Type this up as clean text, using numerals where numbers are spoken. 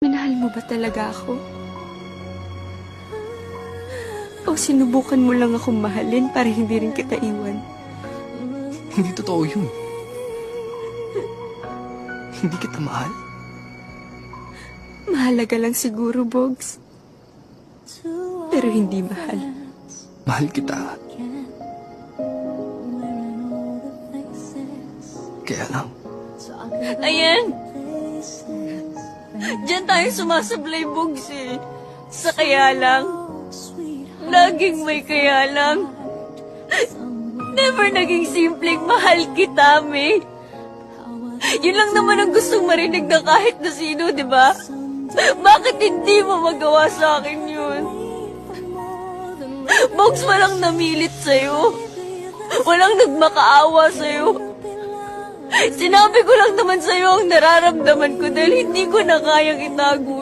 Minahal mo ba talaga ako? O sinubukan mo lang akong mahalin para hindi rin kita iwan? Hindi totoo yun. Hindi kita mahal. Mahalaga lang siguro, Bogs. Pero hindi mahal. Mahal kita. Kaya lang, Ayan! Diyan tayo sumasablay, Bogs eh. Sa kaya lang. Laging may kaya lang. Never naging simpleng mahal kita, May. Yun lang naman ang gustong marinig ng kahit na sino, di ba? Bakit hindi mo magawa sa akin yun? Bogs, walang namilit sa'yo. Walang nagmakaawa sa'yo. Sinabi ko lang naman sa'yo ang nararamdaman ko dahil hindi ko na kayang itago.